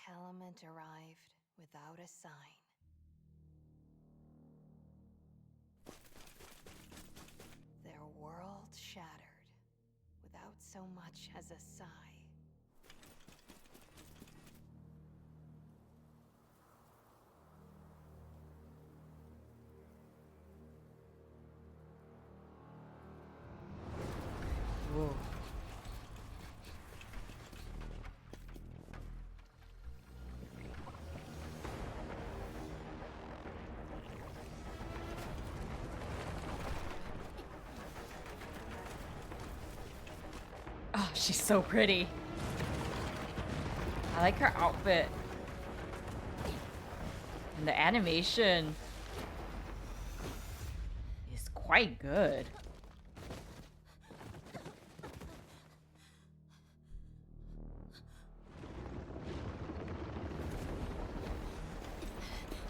element arrived without a sign. Their world shattered without so much as a sigh. Whoa. Oh, she's so pretty. I like her outfit. And the animation is quite good.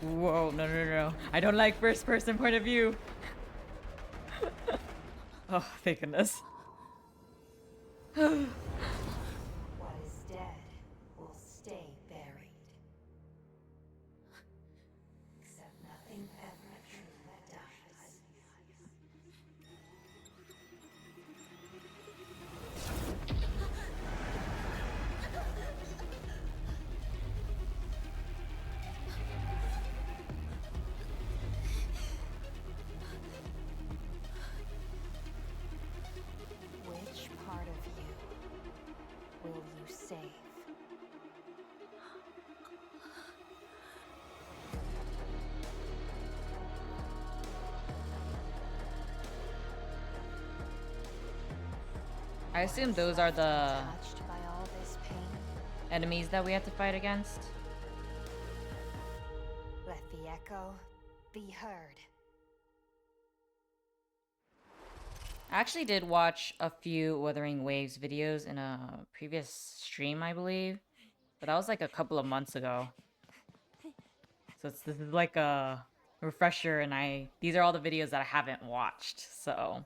Whoa, no. I don't like first person point of view. Oh, thank goodness. What is dead will stay buried. Except nothing ever truly dies. Which part of you will you save? I assume those are the Touched by all this pain, enemies that we have to fight against. let the echo be heard. I actually did watch a few Wuthering Waves videos in a previous stream, I believe. But that was like a couple of months ago. So this is like a refresher, and these are all the videos that I haven't watched. So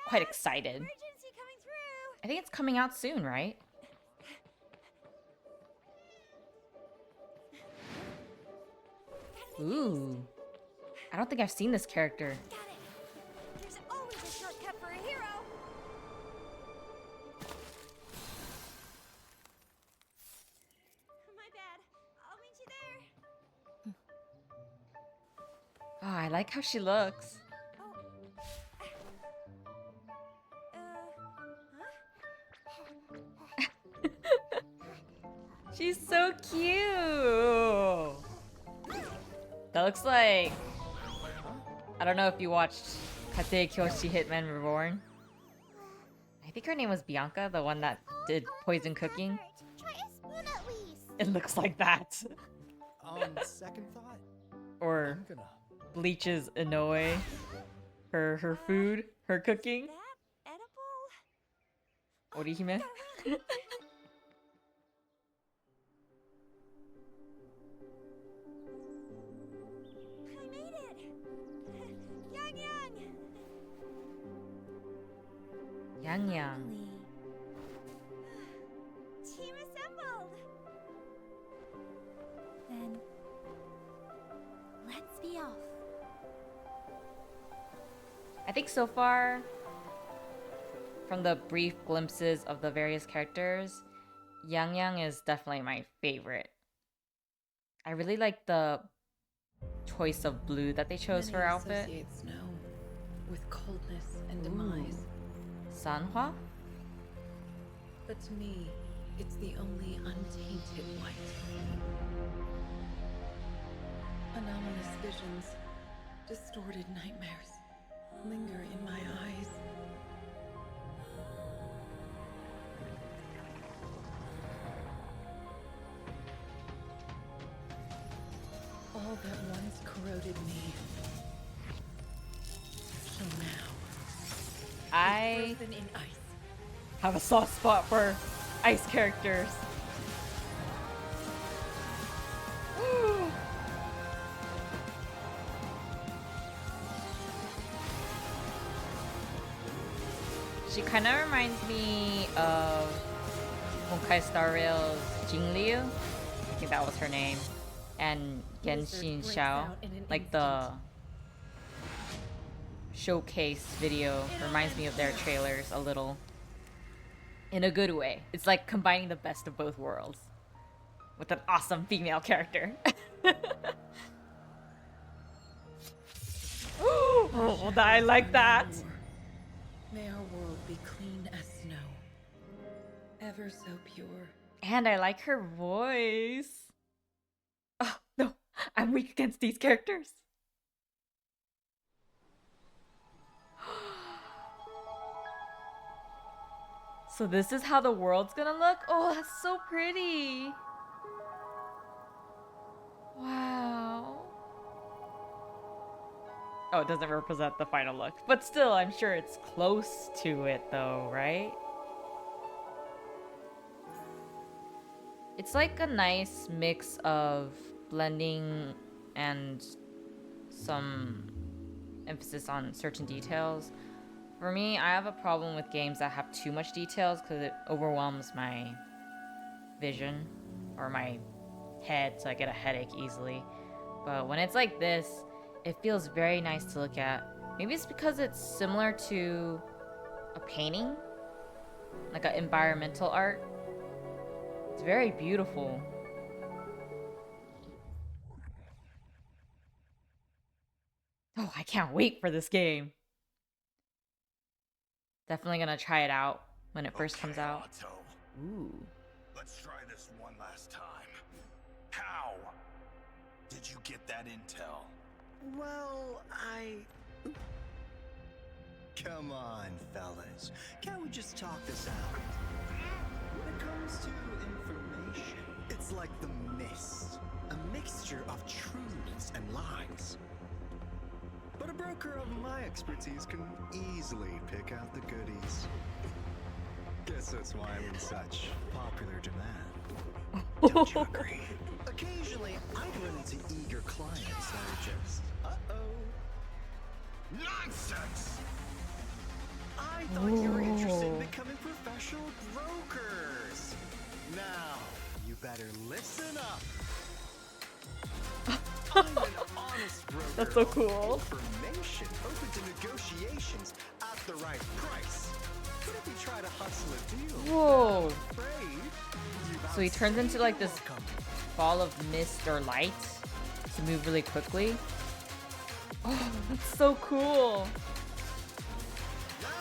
quite excited. Emergency coming through. I think it's coming out soon, right? Ooh. I don't think I've seen this character. Got it. There's always a shortcut for a hero. My bad. I'll meet you there. Oh, I like how she looks. Oh. She's so cute. That looks like... I don't know if you watched Kate Kyoshi Hitman Reborn. I think her name was Bianca, the one that did poison cooking. Try a spoon at least. It looks like that. On second thought, Or I'm gonna. Bleach's Inoue. Her food, her cooking. That edible? Orihime. I made it. Yang Yang. Yang Yang. Team assembled. Then let's be off. I think so far, from the brief glimpses of the various characters, Yang Yang is definitely my favorite. I really like the choice of blue that they chose for her outfit. Associate snow with coldness and demise. Sanhwa? But to me, it's the only untainted white. Anomalous visions, distorted nightmares linger in my eyes. All that once corroded me shall now I frozen in ice. have a soft spot for ice characters. She kind of reminds me of Honkai Star Rail's Jingliu. think that was her name. And Genshin breaks Xiao, out in an like the showcase video, reminds me of their trailers a little. In a good way. It's like combining the best of both worlds with an awesome female character. Oh, I like that. May our world be clean as snow, ever so pure. And I like her voice. Oh, no, I'm weak against these characters. So this is how the world's gonna look? Oh, that's so pretty. Wow. Oh, it doesn't represent the final look. But still, I'm sure it's close to it though, right? It's like a nice mix of blending and some emphasis on certain details. For me, I have a problem with games that have too much details because it overwhelms my vision or my head, so I get a headache easily. But when it's like this, it feels very nice to look at. Maybe it's because it's similar to a painting, like an environmental art. It's very beautiful. Oh, I can't wait for this game. Definitely gonna try it out when it first comes out. Otto. Ooh. Let's try this one last time. How did you get that intel? Well, Come on, fellas. Can't we just talk this out? When it comes to information, it's like the mist. A mixture of truths and lies. But a broker of my expertise can easily pick out the goodies. Guess that's why I'm in such popular demand. Don't you agree? Occasionally, I run into eager clients that are just, Nonsense! I thought you were interested in becoming professional brokers. Now, you better listen up. I'm an honest broker. That's so of cool. Information open to negotiations at the right price. But if you try to hustle a deal, Whoa. I'm afraid you've So he turns into like this outstayed your ball of mist or light to move really quickly. Oh, that's so cool.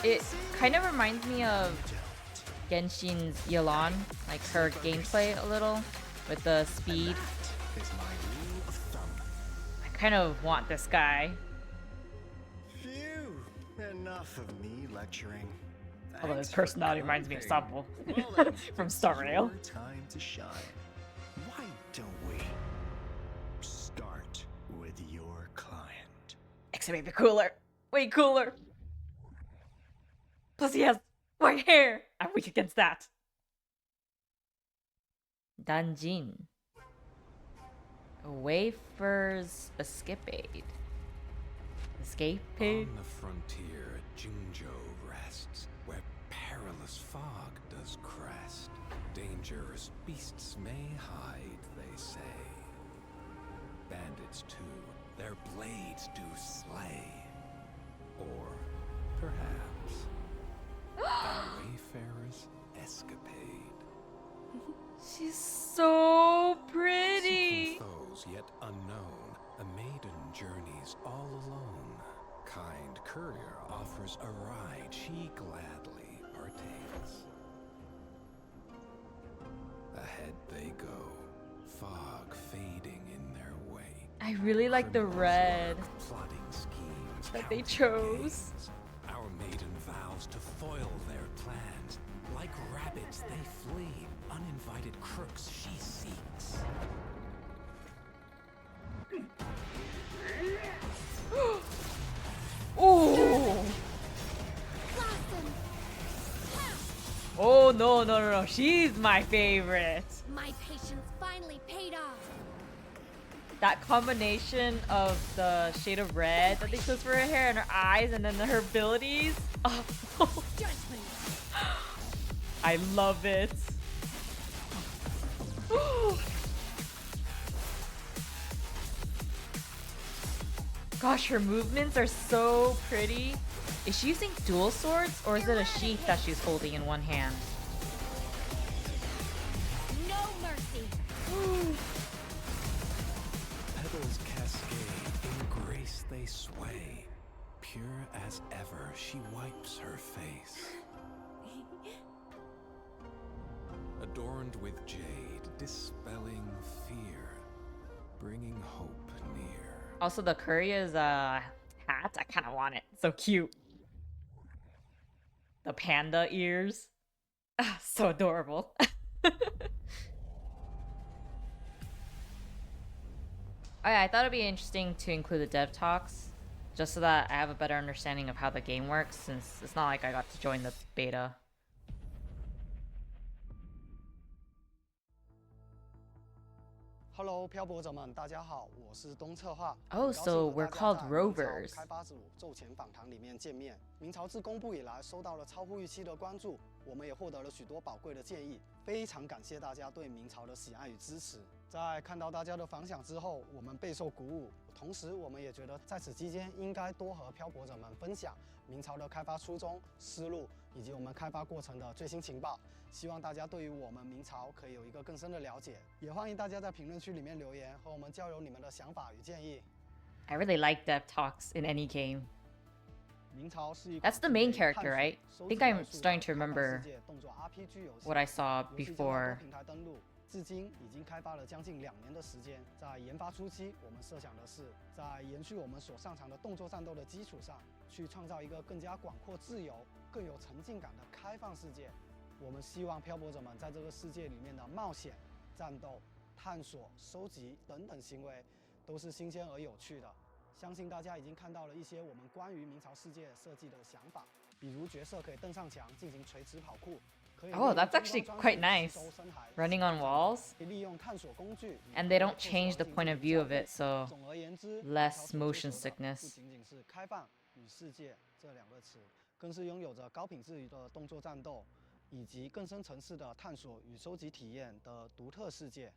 It kind of reminds me of Genshin's Yelan, like her gameplay a little, with the speed. That is my rule of thumb. I kind of want this guy. Phew, enough of me lecturing. Although his Thanks for personality reminds me of clapping. Sampo Well then, from it's Star Rail. your time to shine. Why don't we start with your client? Except maybe cooler. Way cooler. Plus he has white hair. I'm weak against that. Danjin. A wafer's escapade. Escapade? On the frontier, Jingzhou rests, where perilous fog does crest. Dangerous beasts may hide, they say. Bandits too, their blades do slay. Or perhaps a wayfarer's escapade. She's so pretty. Seeking foes yet unknown, a maiden journeys all alone. Kind courier offers a ride she gladly partakes. Ahead they go, fog fading in their way. I really like the Criminals red lurk, plotting schemes that they counting chose. gains. Our maiden vows to foil their plans. Like rabbits they flee, uninvited crooks she seeks. Ooh. Oh no. She's my favorite. My patience finally paid off. That combination of the shade of red that they chose for her hair and her eyes and then her abilities. Oh, Judgment. I love it. Gosh, her movements are so pretty. Is she using dual swords, or is it a sheath that she's holding in one hand? No mercy. Petals cascade, in grace they sway. Pure as ever, she wipes her face. Adorned with jade, dispelling fear, bringing hope near. Also, the Couria's hat, I kind of want it. So cute. The panda ears. Ah, so adorable. I thought it'd be interesting to include the dev talks, just so that I have a better understanding of how the game works, since it's not like I got to join the beta. Hello，漂泊者们，大家好，我是东策划。 Oh, so we're called rovers. 开发组奏前访谈里面见面。明朝自公布以来，收到了超乎预期的关注，我们也获得了许多宝贵的建议，非常感谢大家对明朝的喜爱与支持。在看到大家的反响之后，我们备受鼓舞。同时，我们也觉得在此期间应该多和漂泊者们分享明朝的开发初衷、思路以及我们开发过程的最新情报。 希望大家对于我们明朝可以有一个更深的了解，也欢迎大家在评论区里面留言，和我们交流你们的想法与建议。 I really like dev talks in any game. 明朝是一 That's the main character, right? I think I'm starting to remember 动作 RPG 游戏 what I saw 游戏将在 before. 多平台登陆，至今已经开发了将近2年的时间。在研发初期，我们设想的是，在延续我们所擅长的动作战斗的基础上，去创造一个更加广阔、自由、更有沉浸感的开放世界。 我们希望漂泊者们在这个世界里面的冒险、战斗、探索、收集等等行为，都是新鲜而有趣的。相信大家已经看到了一些我们关于明朝世界设计的想法，比如角色可以登上墙进行垂直跑酷，可以 Oh, that's actually quite nice. Running on walls. 利用探索工具 And they don't change the point of view of it, so 总而言之 less 明朝 motion 所追求的 sickness. 不仅仅是开放与世界这2个词，更是拥有着高品质的动作战斗。 以及更深层次的探索与收集体验的独特世界。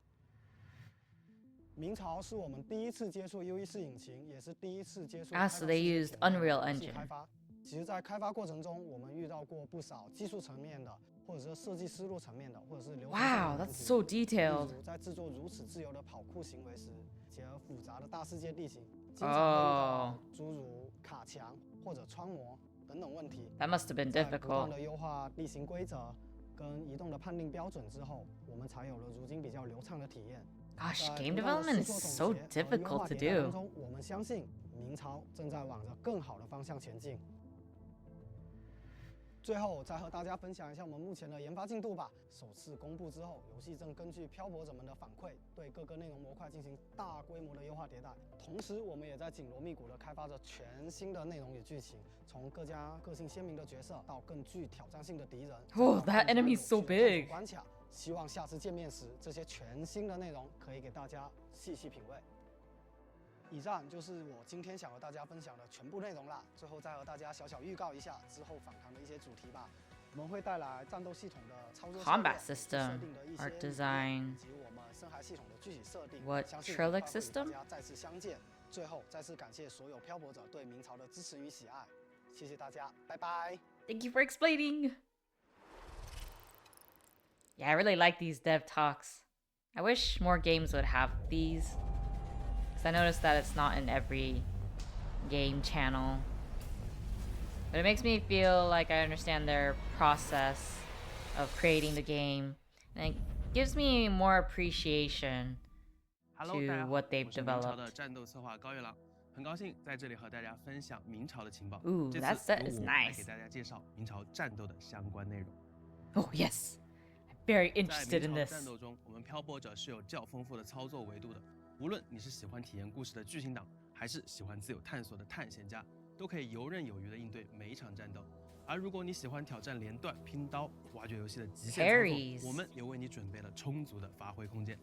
明朝是我们第一次接触 UE4 引擎，也是第一次接触 So they used Unreal Engine. 开发。其实，在开发过程中，我们遇到过不少技术层面的，或者是设计思路层面的，或者是流程层面的 Wow, 问 that's 题。 so detailed. 例如，在制作如此自由的跑酷行为时，结合复杂的大世界地形，经常会遇到诸如卡墙或者穿模等等问题。 That must have been 在不断 difficult. 的优化地形规则跟移动的判定标准之后，我们才有了如今比较流畅的体验。 Gosh, 在 game 不断的 development 试 is 错 so 总结和优 difficult 化 to 迭代当 do. 中，我们相信明朝正在往着更好的方向前进。最后再和大家分享一下我们目前的研发进度吧。首次公布之后，游戏正根据漂泊者们的反馈，对各个内容模块进行大规模的优化迭代。同时，我们也在紧锣密鼓地开发着全新的内容与剧情，从更加个性鲜明的角色到更具挑战性的敌人。 Oh, that enemy is so 有趣的探索 big. 关卡，希望下次见面时，这些全新的内容可以给大家细细品味。 以上就是我今天想和大家分享的全部内容啦。最后再和大家小小预告一下之后访谈的一些主题吧。我们会带来战斗系统的操作策略 Combat 设 system, 定的一些 art 理念 design. 以及我们深海系统的具体设定。 What, 相信 Trellic 很快会与 system? 大家再次相见。最后再次感谢所有漂泊者对明朝的支持与喜爱，谢谢大家，拜拜。 Thank you for explaining. Yeah, I really like these dev talks. I wish more games would have these. Because I noticed that it's not in every game channel. But it makes me feel like I understand their process of creating the game. And it gives me more appreciation to what they've 我是明朝 developed. 的战斗策划高月郎，很高兴在这里和大家分享明朝的情报。 Ooh, 这 that 次 set 由 is 我来 nice. 给大家介绍明朝战斗的相关内容。 Oh, yes. I'm very 在 interested in 明朝 this. 战斗中，我们漂泊者是有较丰富的操作维度的。无论你是喜欢体验故事的剧情党，还是喜欢自由探索的探险家，都可以游刃有余地应对每一场战斗。而如果你喜欢挑战连段、拼刀、挖掘游戏的极限操 Parries 作，我们也为你准备了充足的发挥空间。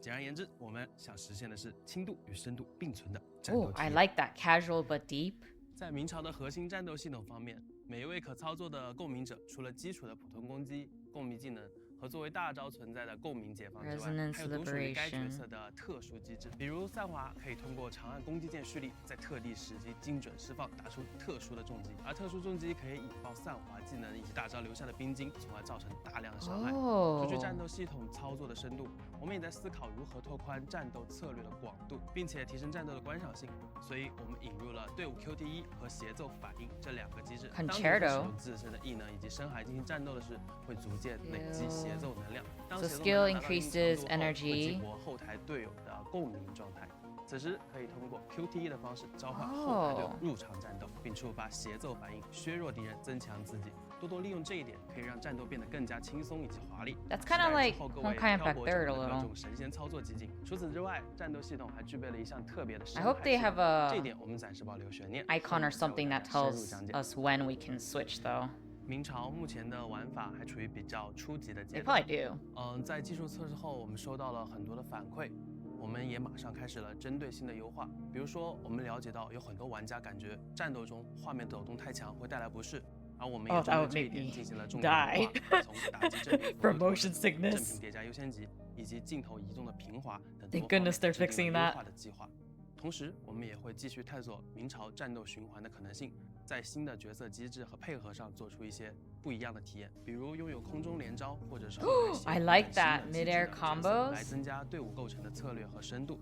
简而言之，我们想实现的是轻度与深度并存的战斗 Oh, 体 I 验。 like that. Casual but deep. 在明朝的核心战斗系统方面，每一位可操作的共鸣者，除了基础的普通攻击、共鸣技能、和作为大招存在的共鸣解放之外， Resonance 还有独属于该角 liberation 色的特殊机制，比如散华可以通过长按攻击键蓄力，在特定时机精准释放，打出特殊的重击，而特殊重击可以引爆散华技能以及大招留下的冰晶，从而造成大量的伤害。除去战斗系统操作的深度，我们也在思考如何拓宽战斗策略的广度，并且提升战斗的观赏性。所以，我们引入了队伍 QTE 和协奏反应这2个机制。当敌人使用自身的异能以及深海进行战斗的时，会逐渐累积协奏能量。当协奏能量达到一定程度后，会激活后台队友的共鸣状态。此时可以通过 QTE 的方式召唤后台队友入场战斗，并触发协奏反应，削弱敌人，增强自己。多多利用这一点，可以让战斗变得更加轻松以及华丽。That's kind of like Honkai Impact Third a 各 little. 种神仙操作集锦。除此之外，战斗系统还具备了一项特别的深 I 海 hope they 系 have 统， a 这一点我们暂时保留悬念。 icon or something that 深入 tells 讲解。 us when we can switch, though. 明朝目前的玩法还处于比较初级的阶 They 段。 probably do. 在技术测试后，我们收到了很多的反馈，我们也马上开始了针对性的优化。比如说，我们了解到有很多玩家感觉战斗中画面抖动太强会带来不适，而我们也针对这一点进行了重点优化，从打击正面、From motion 正 sickness. 品叠加优先级以及镜头移动的平滑等 Thank 多方面 goodness they're 制定了 fixing 优 that. 化的计划。同时，我们也会继续探索明朝战斗循环的可能性，在新的角色机制和配合上做出一些不一样的体验，比如拥有空中连招，或者是 I like that mid-air combos. 来增加队伍构成的策略和深度。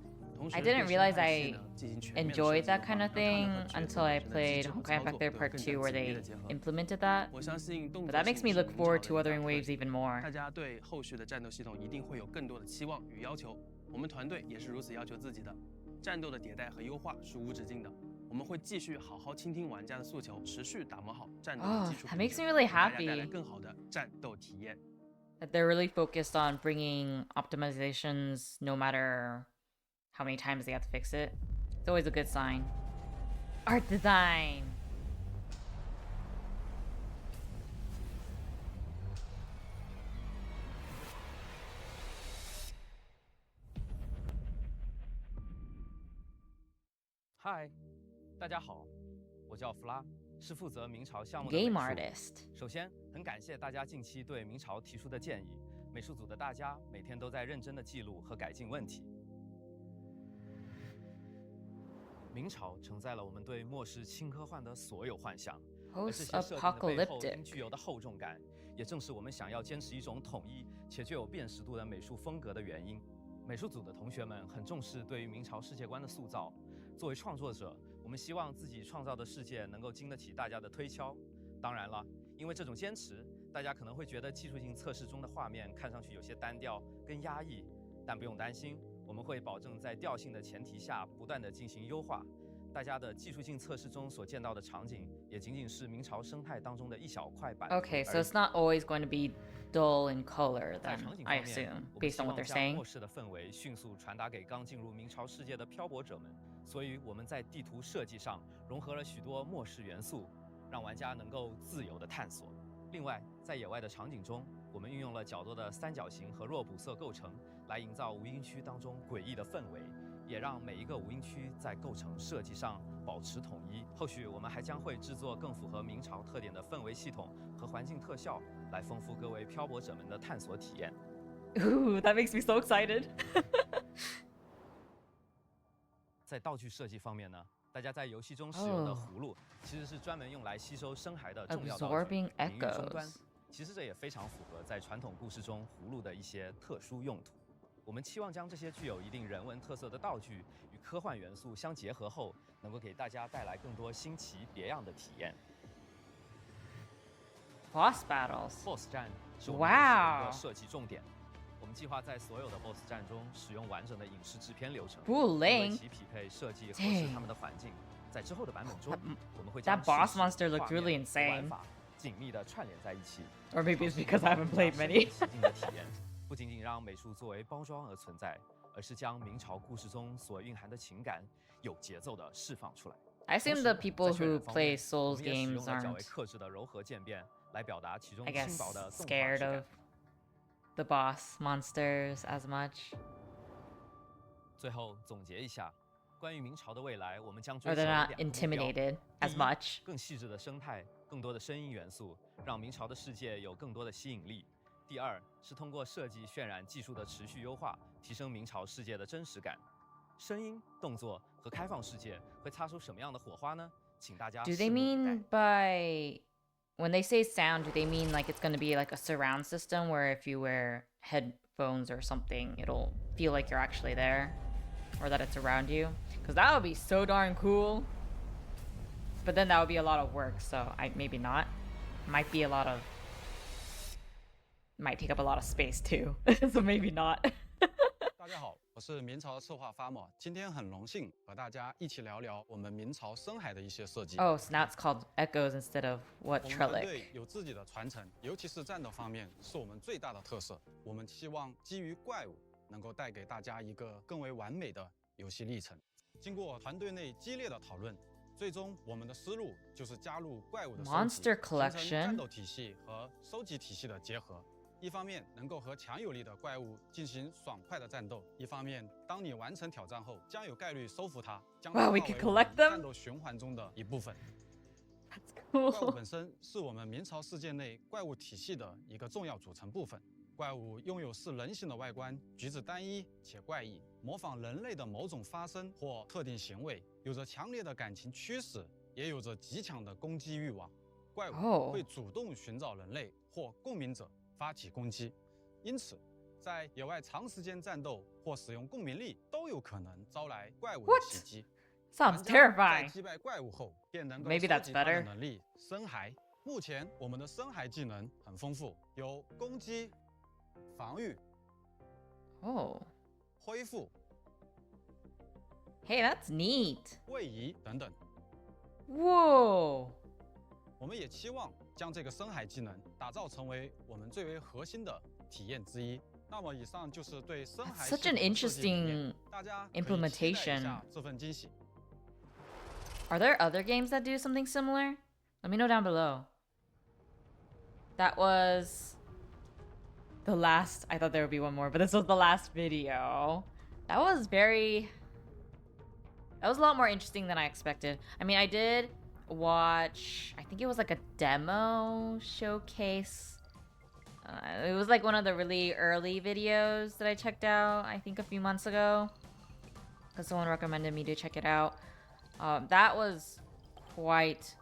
I didn't realize I enjoyed that kind of thing until I played Honkai Impact Third Part 2 where they implemented that. 我相信动 But 作 that makes 性 me 是 look 明朝 forward 的 to 一大 Wuthering 特 Waves 性 even more. 大家对后续的战斗系统一定会有更多的期望与要求，我们团队也是如此要求自己的。战斗的迭代和优化是无止境的，我们会继续好好倾听玩家的诉求，持续打磨好战斗的基础 that 品 makes 质， me really 为大家带来 happy 更好的战斗体验。 that they're really focused on bringing optimizations no matter how many times they have to fix it. It's always a good sign. Art design. Hi，大家好，我叫弗拉，是负责明朝项目的美 Game 术。 artist. 首先，很感谢大家近期对明朝提出的建议，美术组的大家每天都在认真的记录和改进问题。明朝承载了我们对末世轻科幻的所有幻想，而这些设定的背后应 Post-apocalyptic. 具有的厚重感，也正是我们想要坚持一种统一且具有辨识度的美术风格的原因。美术组的同学们很重视对于明朝世界观的塑造。作为创作者，我们希望自己创造的世界能够经得起大家的推敲。当然了，因为这种坚持，大家可能会觉得技术性测试中的画面看上去有些单调跟压抑，但不用担心，我们会保证在调性的前提下不断地进行优化。大家的技术性测试中所见到的场景，也仅仅是明朝生态当中的一小块板。 Okay, so it's not always going to be dull in color 在 then, 场景 I 方面， assume, 我们 based 希 on 望 what they're 将 saying. 末世的氛围迅速传达给刚进入明朝世界的漂泊者们，所以我们在地图设计上融合了许多末世元素，让玩家能够自由地探索。另外，在野外的场景中，我们运用了较多的三角形和弱补色构成，来营造无音区当中诡异的氛围，也让每一个无音区在构成设计上保持统一。后续我们还将会制作更符合明朝特点的氛围系统和环境特效，来丰富各位漂泊者们的探索体验。 Ooh, that makes me so excited. 在道具设计方面呢，大家在游戏中使用的葫芦，其实是专门用来吸收深海的重要道具 Absorbing 名誉终端 echoes. 其实这也非常符合在传统故事中葫芦的一些特殊用途。我们期望将这些具有一定人文特色的道具与科幻元素相结合后，能够给大家带来更多新奇别样的体验。 Boss battles. BOSS 战是我们游戏的一 Wow 个设计重点。我们计划在所有的 BOSS 战中使用完整的影视制片流程， Full 为 length. 其匹配设计合适 Dang 他们的环境。在之后的版本中， That- 我们会将 that boss 事实 monster looked 画面 really 和 insane 玩法紧密地串联在一起。 Or maybe it's because I haven't played many. 实境的体验，不仅仅让美术作为包装而存在，而是将明朝故事中所蕴含的情感有节奏地释放出来。 I 同 assume 时 the people 在渲 who 染方 play 面 Souls 我们也使 games 用了较为 aren't, 克制的柔和渐变，来表达其中 I 轻 guess, 薄的动画 scared 质感 of the boss monsters as much. 最后总结一下，关于明朝的未来，我们将 Or 追求 they're 两 not 个目标 intimidated 第 as 一 much. 更细致的生态，更多的声音元素，让明朝的世界有更多的吸引力。第第二是通过设计渲染技术的持续优化，提升明朝世界的真实感。声音、动作和开放世界会擦出什么样的火花呢？请大家 Do 拭 they 目以待。 mean by when they say sound, do they mean like it's going to be like a surround system where if you wear headphones or something, it'll feel like you're actually there or that it's around you? Because that would be so darn cool. But then that would be a lot of work, so maybe not. Might be a lot of... Might take up a lot of space too, so maybe not. 大家好，我是明朝策划发莫，今天很荣幸和大家一起聊聊我们明朝深海的一些设计。 Oh, so now it's called Echoes instead of 我 what 们团 Trellick. 队有自己的传承，尤其是战斗方面是我们最大的特色。我们希望基于怪物，能够带给大家一个更为完美的游戏历程。经过团队内激烈的讨论，最终我们的思路就是加入怪物的收集， Monster 形成 Collection 战斗体系和收集体系的结合。 一方面能够和强有力的怪物进行爽快的战斗，一方面当你完成挑战后，将有概率收服它，将它 Wow, 化 we 为 could 我们 collect them? 战斗循环中的一部分。 Cool. 怪物本身是我们明朝世界内怪物体系的一个重要组成部分。怪物拥有似人形的外观，举止单一且怪异，模仿人类的某种发声或特定行为，有着强烈的感情驱使，也有着极强的攻击欲望。怪物会主动寻找人类或共鸣者发起攻击。 因此，在野外长时间战斗或使用共鸣力都有可能招来怪物的袭击。 Sounds 玩家 terrifying. 在击败怪物后，便能够 Maybe 收 that's 集它的 better. 能力深骸。目前我们的深骸技能很丰富，有攻击、防御、 Oh. 恢复、 Hey, that's neat. 位移等等。 Whoa. 我们也期望将这个深海技能打造成为我们最为核心的体验之一。那么，以上就是对深海 That's such an 系统的设计理念 interesting 大家可以期待一 implementation. 下这份惊喜。 Are there other games that do something similar? Let me know down below. That was the last... I thought there would be one more, but this was the last video. That was very... That was a lot more interesting than I expected. I mean, I did watch... I think it was like a demo showcase. It was like one of the really early videos that I checked out, I think a few months ago. Because someone recommended me to check it out. That was quite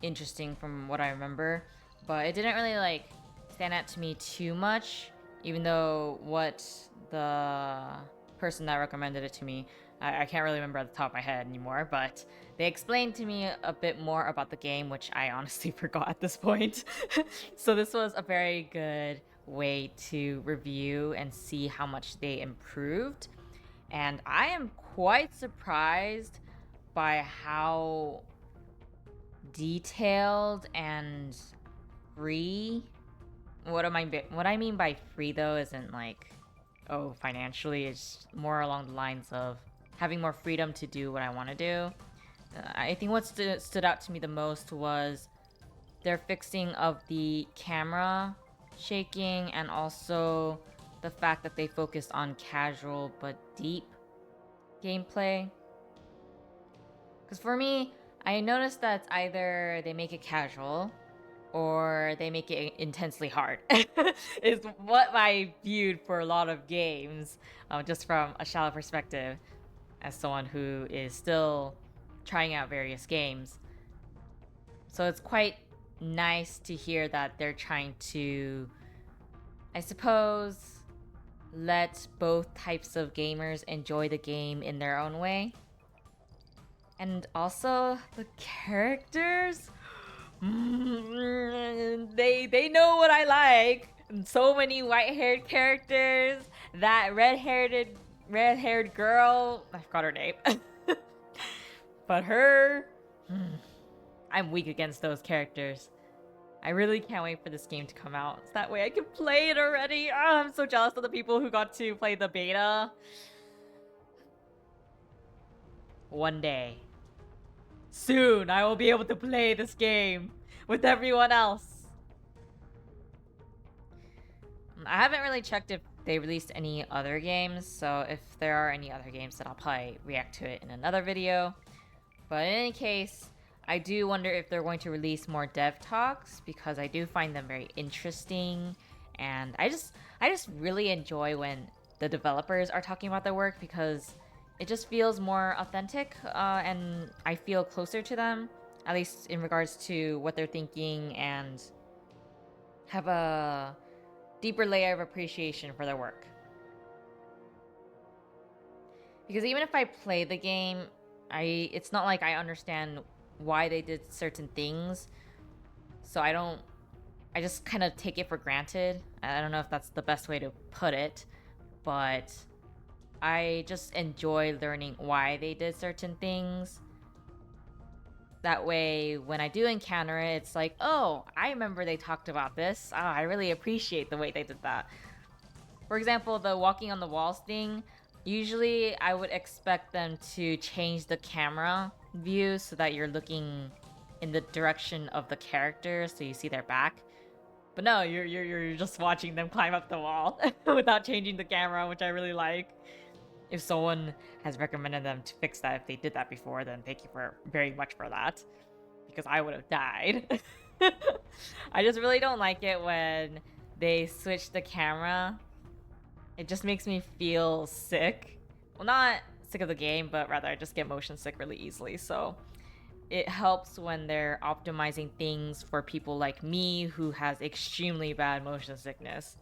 interesting from what I remember, but it didn't really like stand out to me too much, even though what the person that recommended it to me, I can't really remember at the top of my head anymore, but they explained to me a bit more about the game, which I honestly forgot at this point. So this was a very good way to review and see how much they improved. And I am quite surprised by how detailed and free. What I mean by free though isn't like, oh, financially. It's more along the lines of having more freedom to do what I want to do. I think what stood out to me the most was their fixing of the camera shaking, and also the fact that they focused on casual but deep gameplay. Because for me, I noticed that either they make it casual or they make it intensely hard. Is what I viewed for a lot of games, just from a shallow perspective, as someone who is still trying out various games. So it's quite nice to hear that they're trying to, I suppose, let both types of gamers enjoy the game in their own way. And also the characters, they know what I like. So many white-haired characters. That red-haired girl, I forgot her name. But her, I'm weak against those characters. I really can't wait for this game to come out, so that way I can play it already. Oh, I'm so jealous of the people who got to play the beta. One day, soon, I will be able to play this game with everyone else. I haven't really checked if they released any other games, so if there are any other games, then I'll probably react to it in another video. But in any case, I do wonder if they're going to release more dev talks, because I do find them very interesting and I just really enjoy when the developers are talking about their work because it just feels more authentic, and I feel closer to them, at least in regards to what they're thinking, and have a deeper layer of appreciation for their work. Because even if I play the game, it's not like I understand why they did certain things. So I just kind of take it for granted. I don't know if that's the best way to put it, but I just enjoy learning why they did certain things. That way, when I do encounter it, it's like, oh, I remember they talked about this. Oh, I really appreciate the way they did that. For example, the walking on the walls thing, usually I would expect them to change the camera view so that you're looking in the direction of the character so you see their back. But no, you're just watching them climb up the wall without changing the camera, which I really like. If someone has recommended them to fix that, if they did that before, then thank you very much for that. Because I would have died. I just really don't like it when they switch the camera. It just makes me feel sick. Well, not sick of the game, but rather I just get motion sick really easily. So it helps when they're optimizing things for people like me who has extremely bad motion sickness.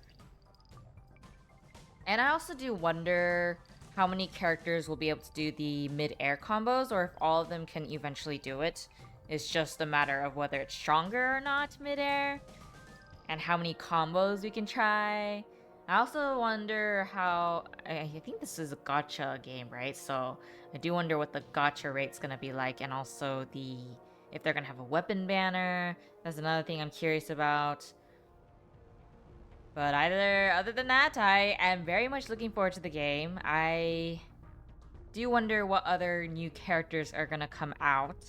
And I also do wonder how many characters will be able to do the mid-air combos, or if all of them can eventually do it. It's just a matter of whether it's stronger or not mid-air, and how many combos we can try. I also wonder how, I think this is a gacha game, right? So I do wonder what the gacha rate's gonna be like, and also if they're gonna have a weapon banner. That's another thing I'm curious about. But other than that, I am very much looking forward to the game. I do wonder what other new characters are gonna come out,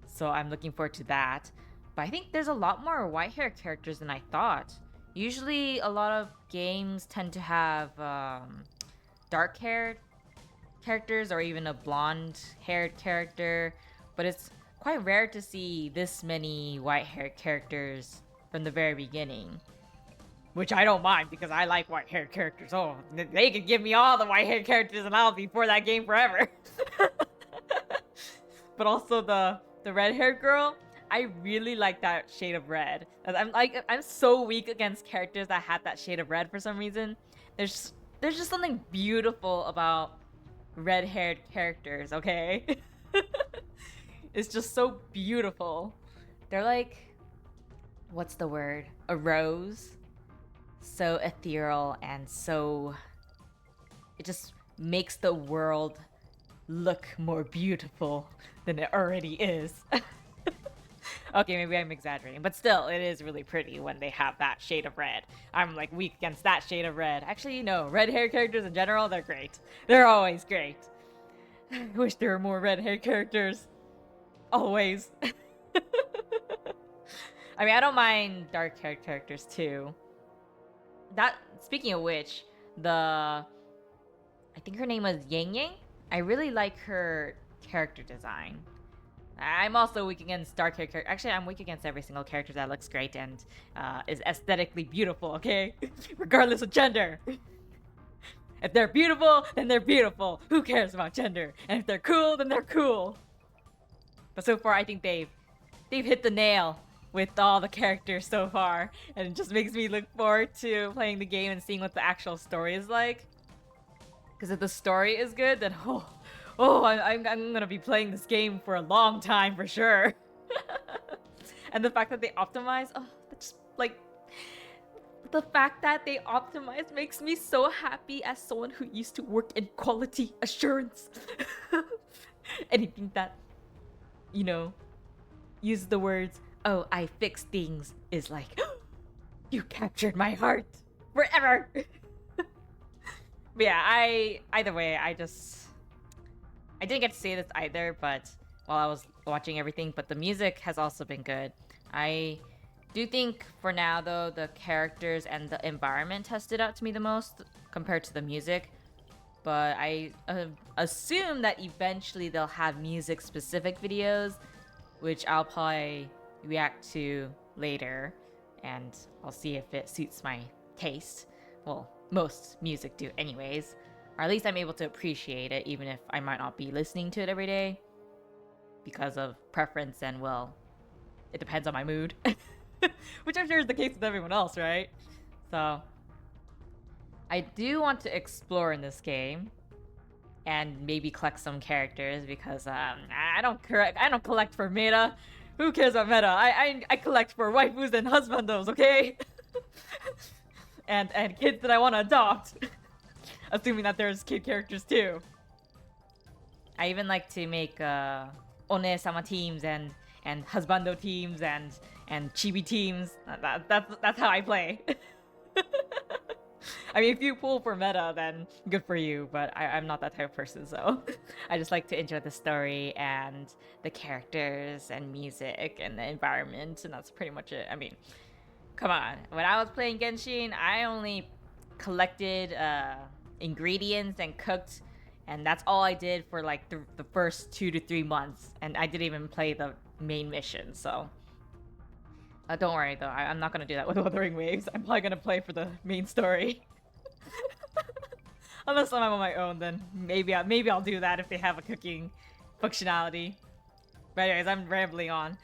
so I'm looking forward to that. But I think there's a lot more white-haired characters than I thought. Usually, a lot of games tend to have dark-haired characters or even a blonde-haired character, but it's quite rare to see this many white-haired characters from the very beginning. Which I don't mind, because I like white-haired characters. Oh, they could give me all the white-haired characters and I'll be for that game forever. But also the red-haired girl, I really like that shade of red. I'm so weak against characters that had that shade of red for some reason. There's just something beautiful about red-haired characters, okay? It's just so beautiful. They're like, what's the word? A rose? So ethereal and so... it just makes the world look more beautiful than it already is. Okay, maybe I'm exaggerating, but still, it is really pretty when they have that shade of red. I'm like weak against that shade of red. Actually, no, red-haired characters in general, they're great. They're always great. I wish there were more red-haired characters. Always. I mean, I don't mind dark-haired characters too. Speaking of which, I think her name was Yang Yang. I really like her character design. I'm also weak against dark hair characters. Actually, I'm weak against every single character that looks great and is aesthetically beautiful, okay? Regardless of gender. If they're beautiful, then they're beautiful. Who cares about gender? And if they're cool, then they're cool. But so far, I think they've hit the nail with all the characters so far, and it just makes me look forward to playing the game and seeing what the actual story is like. Because if the story is good, then I'm gonna be playing this game for a long time for sure. And the fact that they optimize, that's like, the fact that they optimize makes me so happy as someone who used to work in quality assurance. Anything that, uses the words, "Oh, I fix things," is like, you captured my heart forever. But yeah, either way, I didn't get to say this either, but while I was watching everything, but the music has also been good. I do think for now, though, the characters and the environment has stood out to me the most compared to the music. But I assume that eventually they'll have music-specific videos, which I'll probably react to later, and I'll see if it suits my taste. Well, most music do anyways. Or at least I'm able to appreciate it, even if I might not be listening to it every day. Because of preference and, well, it depends on my mood. Which I'm sure is the case with everyone else, right? So, I do want to explore in this game. And maybe collect some characters, because I don't collect for meta. Who cares about meta? I collect for waifus and husbandos, okay? and kids that I want to adopt. Assuming that there's kid characters too. I even like to make one-sama teams and husbando teams and chibi teams. That's how I play. I mean, if you pull for meta, then good for you, but I'm not that type of person, so I just like to enjoy the story and the characters and music and the environment, and that's pretty much it. I mean, come on. When I was playing Genshin, I only collected ingredients and cooked, and that's all I did for like the first 2 to 3 months, and I didn't even play the main mission, so... don't worry though, I'm not gonna do that with Wuthering Waves. I'm probably gonna play for the main story. Unless I'm on my own, then maybe I'll do that if they have a cooking functionality. But anyways, I'm rambling on.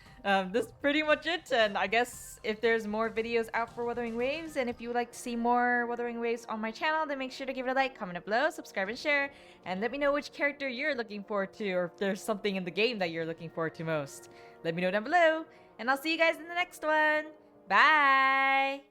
This is pretty much it, and I guess if there's more videos out for Wuthering Waves, and if you would like to see more Wuthering Waves on my channel, then make sure to give it a like, comment below, subscribe and share, and let me know which character you're looking forward to, or if there's something in the game that you're looking forward to most. Let me know down below, and I'll see you guys in the next one. Bye!